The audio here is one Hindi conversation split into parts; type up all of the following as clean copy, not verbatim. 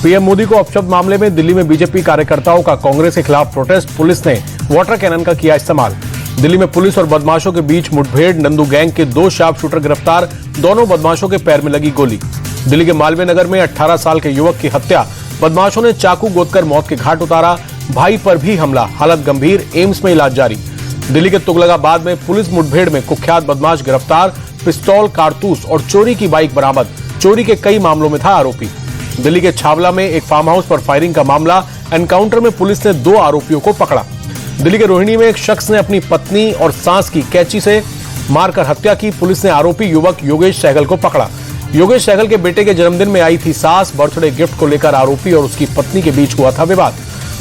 पीएम मोदी को अपशब्द मामले में दिल्ली में बीजेपी कार्यकर्ताओं का कांग्रेस के खिलाफ प्रोटेस्ट, पुलिस ने वाटर कैनन का किया इस्तेमाल। दिल्ली में पुलिस और बदमाशों के बीच मुठभेड़, नंदू गैंग के 2 शार्प शूटर गिरफ्तार, दोनों बदमाशों के पैर में लगी गोली। दिल्ली के मालवीय नगर में 18 साल के युवक की हत्या, बदमाशों ने चाकू गोदकर मौत के घाट उतारा, भाई पर भी हमला, हालत गंभीर, एम्स में इलाज जारी। दिल्ली के तुगलकाबाद में पुलिस मुठभेड़ में कुख्यात बदमाश गिरफ्तार, पिस्तौल, कारतूस और चोरी की बाइक बरामद, चोरी के कई मामलों में था आरोपी। दिल्ली के छावला में एक फार्म हाउस पर फायरिंग का मामला, एनकाउंटर में पुलिस ने 2 आरोपियों को पकड़ा। दिल्ली के रोहिणी में एक शख्स ने अपनी पत्नी और सास की कैंची से मारकर हत्या की, पुलिस ने आरोपी युवक योगेश सहगल को पकड़ा। योगेश सहगल के बेटे के जन्मदिन में आई थी सास, बर्थडे गिफ्ट को लेकर आरोपी और उसकी पत्नी के बीच हुआ था विवाद।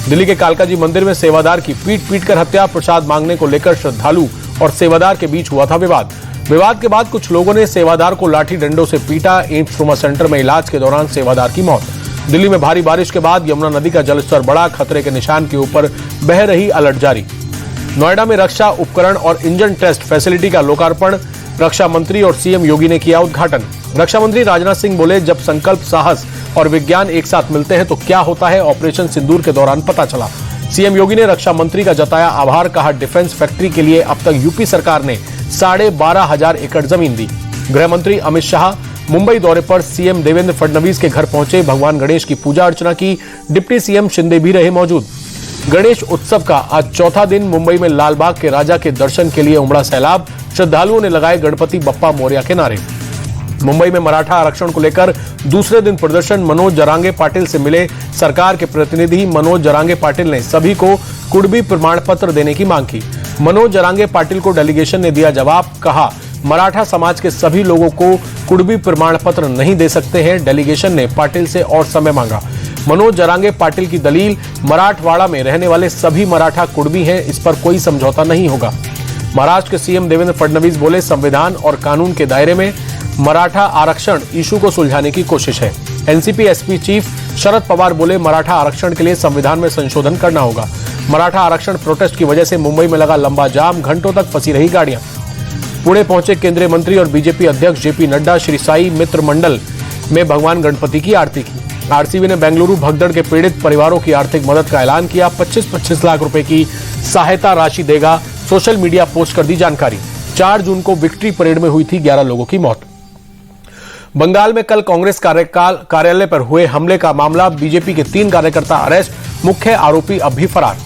दिल्ली के कालकाजी मंदिर में सेवादार की पीट कर हत्या, प्रसाद मांगने को लेकर श्रद्धालु और सेवादार के बीच हुआ था विवाद। विवाद के बाद कुछ लोगों ने सेवादार को लाठी डंडों से पीटा, एम्स ट्रॉमा सेंटर में इलाज के दौरान सेवादार की मौत। दिल्ली में भारी बारिश के बाद यमुना नदी का जलस्तर बढ़ा, खतरे के निशान के ऊपर बह रही, अलर्ट जारी। नोएडा में रक्षा उपकरण और इंजन टेस्ट फैसिलिटी का लोकार्पण, रक्षा मंत्री और सीएम योगी ने किया उद्घाटन। रक्षा मंत्री राजनाथ सिंह बोले, जब संकल्प, साहस और विज्ञान एक साथ मिलते हैं तो क्या होता है, ऑपरेशन सिंदूर के दौरान पता चला। सीएम योगी ने रक्षा मंत्री का जताया आभार, कहा डिफेंस फैक्ट्री के लिए अब तक यूपी सरकार ने 12,500 एकड़ जमीन दी। गृह मंत्री अमित शाह मुंबई दौरे पर, सीएम देवेंद्र फडणवीस के घर पहुंचे, भगवान गणेश की पूजा अर्चना की, डिप्टी सीएम शिंदे भी रहे मौजूद। गणेश उत्सव का आज चौथा दिन, मुंबई में लालबाग के राजा के दर्शन के लिए उमड़ा सैलाब, श्रद्धालुओं ने लगाए गणपति बप्पा मोरया के नारे। मुंबई में मराठा आरक्षण को लेकर दूसरे दिन प्रदर्शन, मनोज जरांगे पाटिल से मिले सरकार के प्रतिनिधि। मनोज जरांगे पाटिल ने सभी को कुड़बी प्रमाण पत्र देने की मांग की। मनोज जरांगे पाटिल को डेलीगेशन ने दिया जवाब, कहा मराठा समाज के सभी लोगों को कुड़बी प्रमाण पत्र नहीं दे सकते हैं। डेलीगेशन ने पाटिल से और समय मांगा। मनोज जरांगे पाटिल की दलील, मराठवाड़ा में रहने वाले सभी मराठा कुड़बी हैं, इस पर कोई समझौता नहीं होगा। महाराष्ट्र के सीएम देवेंद्र फडणवीस बोले, संविधान और कानून के दायरे में मराठा आरक्षण इशू को सुलझाने की कोशिश है। NCP SP chief Sharad Pawar बोले, मराठा आरक्षण के लिए संविधान में संशोधन करना होगा। मराठा आरक्षण प्रोटेस्ट की वजह से मुंबई में लगा लंबा जाम, घंटों तक फंसी रही गाड़ियां। पुणे पहुंचे केंद्रीय मंत्री और बीजेपी अध्यक्ष जेपी नड्डा, श्री साई मित्र मंडल में भगवान गणपति की आरती की। आरसीबी ने बेंगलुरु भगदड़ के पीड़ित परिवारों की आर्थिक मदद का ऐलान किया, 25-25 लाख रुपए की सहायता राशि देगा। सोशल मीडिया पोस्ट कर दी जानकारी। 4 जून को विक्ट्री परेड में हुई थी 11 लोगों की मौत। बंगाल में कल कांग्रेस कार्यालय पर हुए हमले का मामला, बीजेपी के 3 कार्यकर्ता अरेस्ट, मुख्य आरोपी अब भी फरार।